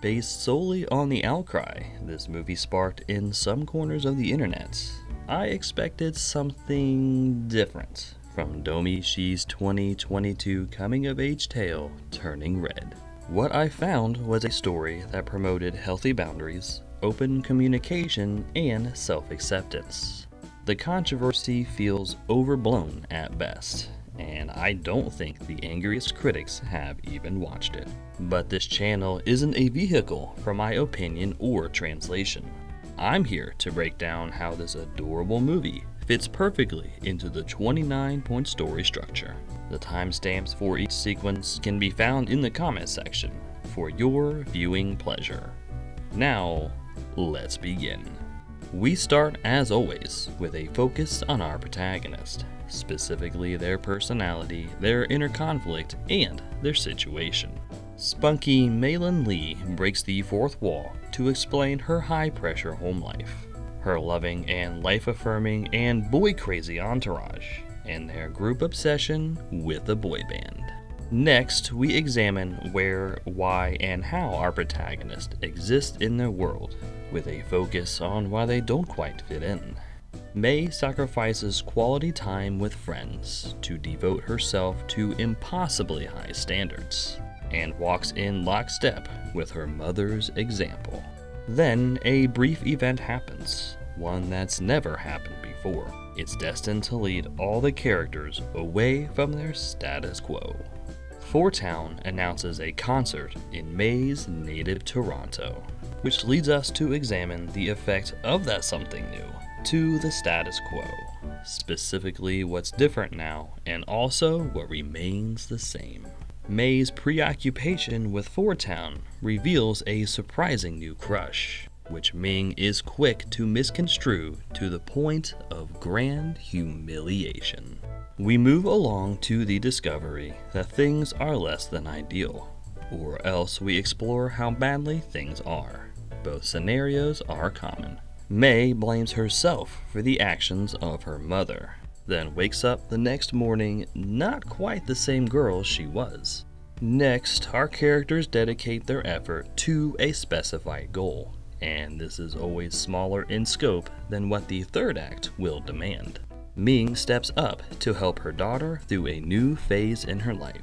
Based solely on the outcry this movie sparked in some corners of the internet, I expected something different from Domi Shi's 2022 coming-of-age tale Turning Red. What I found was a story that promoted healthy boundaries, open communication, and self-acceptance. The controversy feels overblown at best, and I don't think the angriest critics have even watched it. But this channel isn't a vehicle for my opinion or translation. I'm here to break down how this adorable movie fits perfectly into the 29-point story structure. The timestamps for each sequence can be found in the comment section for your viewing pleasure. Now, let's begin. We start, as always, with a focus on our protagonist, specifically their personality, their inner conflict, and their situation. Spunky Malin Lee breaks the fourth wall to explain her high-pressure home life, her loving and life-affirming and boy-crazy entourage, and their group obsession with a boy band. Next, we examine where, why, and how our protagonists exist in their world, with a focus on why they don't quite fit in. May sacrifices quality time with friends to devote herself to impossibly high standards, and walks in lockstep with her mother's example. Then a brief event happens, one that's never happened before. It's destined to lead all the characters away from their status quo. Four Town announces a concert in May's native Toronto, which leads us to examine the effect of that something new to the status quo, specifically what's different now and also what remains the same. May's preoccupation with Four Town reveals a surprising new crush, which Ming is quick to misconstrue to the point of grand humiliation. We move along to the discovery that things are less than ideal, or else we explore how badly things are. Both scenarios are common. May blames herself for the actions of her mother, then wakes up the next morning not quite the same girl she was. Next, our characters dedicate their effort to a specified goal, and this is always smaller in scope than what the third act will demand. Ming steps up to help her daughter through a new phase in her life,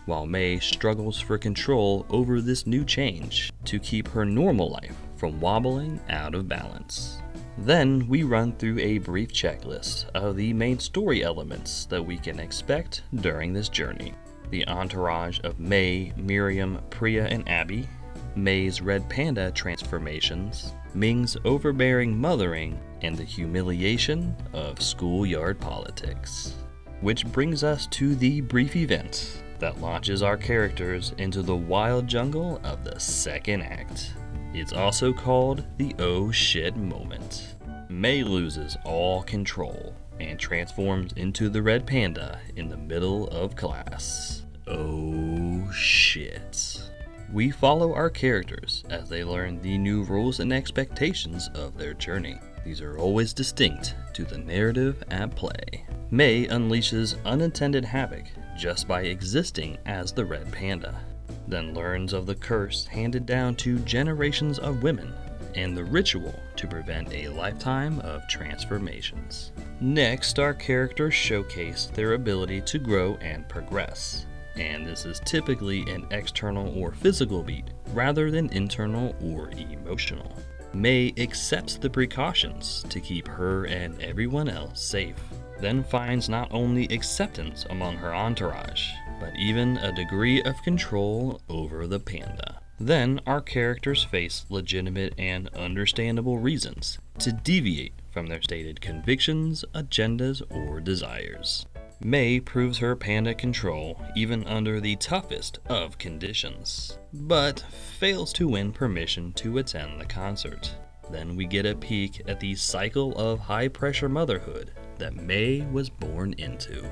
while May struggles for control over this new change to keep her normal life from wobbling out of balance. Then we run through a brief checklist of the main story elements that we can expect during this journey. The entourage of May, Miriam, Priya, and Abby, May's red panda transformations, Ming's overbearing mothering, and the humiliation of schoolyard politics. Which brings us to the brief event that launches our characters into the wild jungle of the second act. It's also called the oh shit moment. May loses all control and transforms into the red panda in the middle of class. Oh shit. We follow our characters as they learn the new rules and expectations of their journey. These are always distinct to the narrative at play. May unleashes unintended havoc just by existing as the red panda, then learns of the curse handed down to generations of women and the ritual to prevent a lifetime of transformations. Next, our characters showcase their ability to grow and progress, and this is typically an external or physical beat rather than internal or emotional. May accepts the precautions to keep her and everyone else safe, then finds not only acceptance among her entourage, but even a degree of control over the panda. Then our characters face legitimate and understandable reasons to deviate from their stated convictions, agendas, or desires. May proves her panda control even under the toughest of conditions, but fails to win permission to attend the concert. Then we get a peek at the cycle of high-pressure motherhood that May was born into.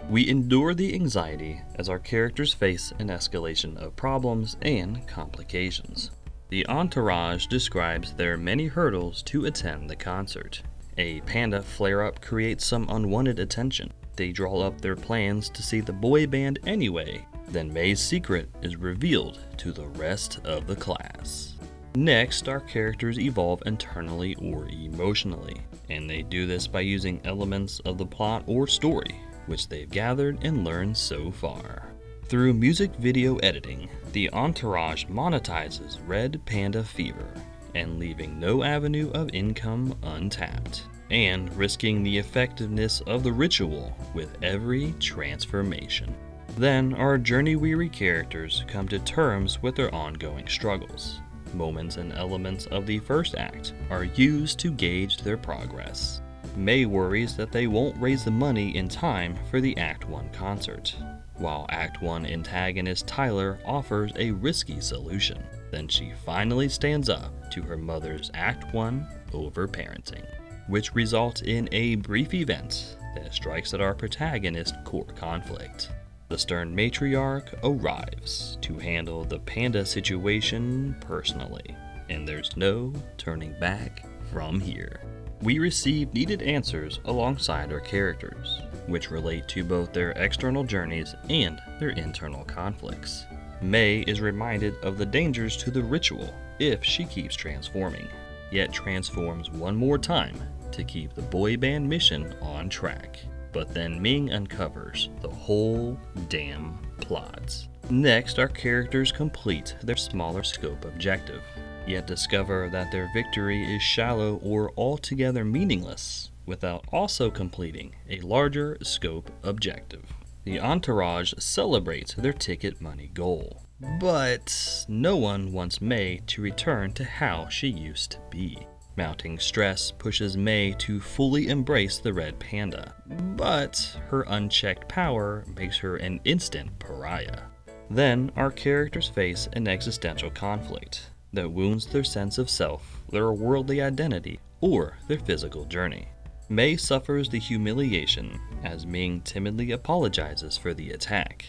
We endure the anxiety as our characters face an escalation of problems and complications. The entourage describes their many hurdles to attend the concert. A panda flare-up creates some unwanted attention. They draw up their plans to see the boy band anyway, Then May's secret is revealed to the rest of the class. Next, our characters evolve internally or emotionally, and they do this by using elements of the plot or story, which they've gathered and learned so far. Through music video editing, the entourage monetizes Red Panda Fever, and leaving no avenue of income untapped, and risking the effectiveness of the ritual with every transformation. Then, our journey-weary characters come to terms with their ongoing struggles. Moments and elements of the first act are used to gauge their progress. May worries that they won't raise the money in time for the Act 1 concert, while Act 1 antagonist Tyler offers a risky solution. Then she finally stands up to her mother's Act 1 overparenting, which results in a brief event that strikes at our protagonist's core conflict. The stern matriarch arrives to handle the panda situation personally, and there's no turning back from here. We receive needed answers alongside our characters, which relate to both their external journeys and their internal conflicts. May is reminded of the dangers to the ritual if she keeps transforming, yet transforms one more time to keep the boy band mission on track. But then Ming uncovers the whole damn plot. Next, our characters complete their smaller scope objective, yet discover that their victory is shallow or altogether meaningless without also completing a larger scope objective. The entourage celebrates their ticket money goal, but no one wants May to return to how she used to be. Mounting stress pushes May to fully embrace the red panda, but her unchecked power makes her an instant pariah. Then our characters face an existential conflict that wounds their sense of self, their worldly identity, or their physical journey. May suffers the humiliation as Ming timidly apologizes for the attack,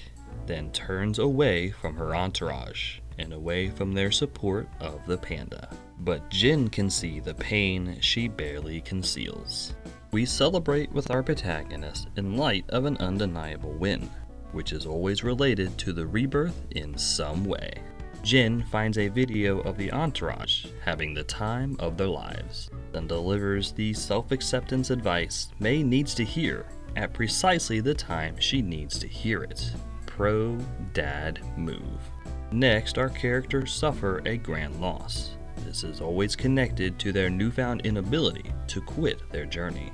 then turns away from her entourage and away from their support of the panda. But Jin can see the pain she barely conceals. We celebrate with our protagonist in light of an undeniable win, which is always related to the rebirth in some way. Jin finds a video of the entourage having the time of their lives, then delivers the self-acceptance advice May needs to hear at precisely the time she needs to hear it. Pro-dad move. Next, our characters suffer a grand loss. This is always connected to their newfound inability to quit their journey.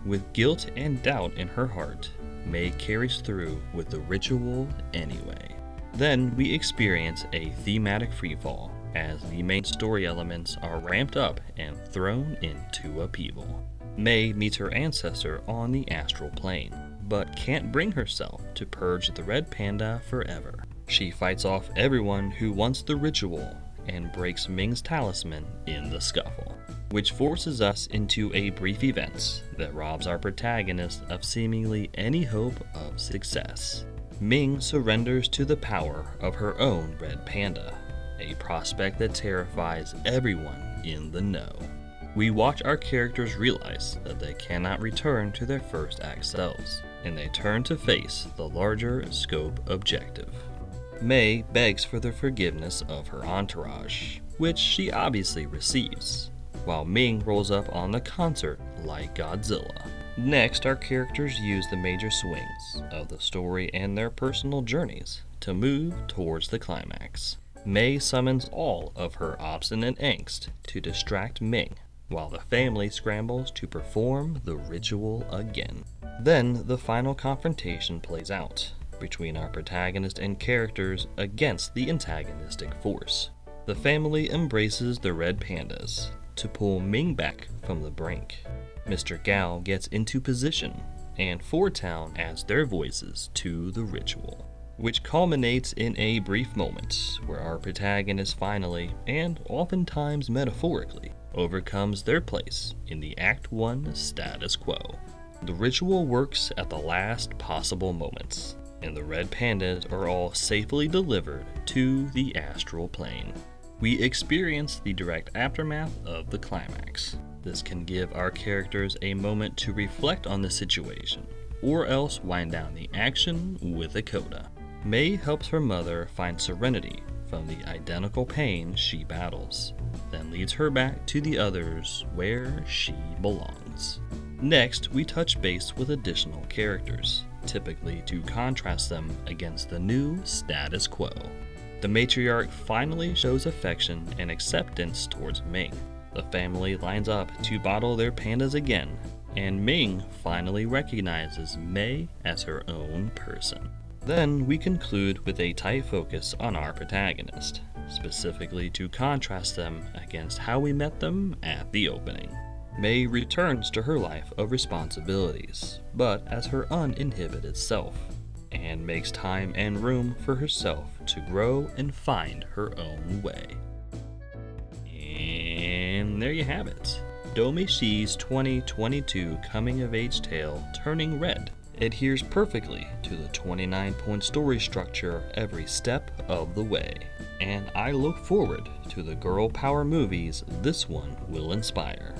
With guilt and doubt in her heart, May carries through with the ritual anyway. Then we experience a thematic freefall as the main story elements are ramped up and thrown into upheaval. May meets her ancestor on the astral plane, but can't bring herself to purge the red panda forever. She fights off everyone who wants the ritual and breaks Ming's talisman in the scuffle, which forces us into a brief event that robs our protagonist of seemingly any hope of success. Ming surrenders to the power of her own red panda, a prospect that terrifies everyone in the know. We watch our characters realize that they cannot return to their first act selves, and they turn to face the larger scope objective. May begs for the forgiveness of her entourage, which she obviously receives, while Ming rolls up on the concert like Godzilla. Next, our characters use the major swings of the story and their personal journeys to move towards the climax. May summons all of her obstinate angst to distract Ming, while the family scrambles to perform the ritual again. Then the final confrontation plays out between our protagonist and characters against the antagonistic force. The family embraces the red pandas to pull Ming back from the brink. Mr. Gao gets into position, and Four Town adds their voices to the ritual, which culminates in a brief moment where our protagonist finally, and oftentimes metaphorically, overcomes their place in the Act 1 status quo. The ritual works at the last possible moments, and the red pandas are all safely delivered to the astral plane. We experience the direct aftermath of the climax. This can give our characters a moment to reflect on the situation, or else wind down the action with a coda. May helps her mother find serenity from the identical pain she battles, then leads her back to the others where she belongs. Next, we touch base with additional characters, typically to contrast them against the new status quo. The matriarch finally shows affection and acceptance towards Ming. The family lines up to bottle their pandas again, and Ming finally recognizes Mei as her own person. Then we conclude with a tight focus on our protagonist, specifically to contrast them against how we met them at the opening. Mei returns to her life of responsibilities, but as her uninhibited self, and makes time and room for herself to grow and find her own way. And there you have it. Domee-shi's 2022 coming-of-age tale, Turning Red, adheres perfectly to the 29-point story structure every step of the way, and I look forward to the girl power movies this one will inspire.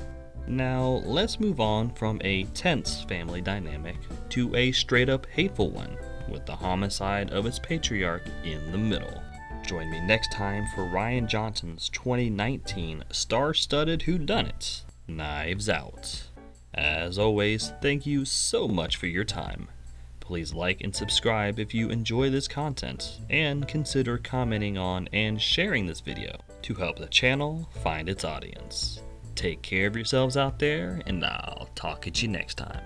Now, let's move on from a tense family dynamic to a straight-up hateful one, with the homicide of its patriarch in the middle. Join me next time for Rian Johnson's 2019 star-studded whodunit, Knives Out. As always, thank you so much for your time. Please like and subscribe if you enjoy this content, and consider commenting on and sharing this video to help the channel find its audience. Take care of yourselves out there, and I'll talk at you next time.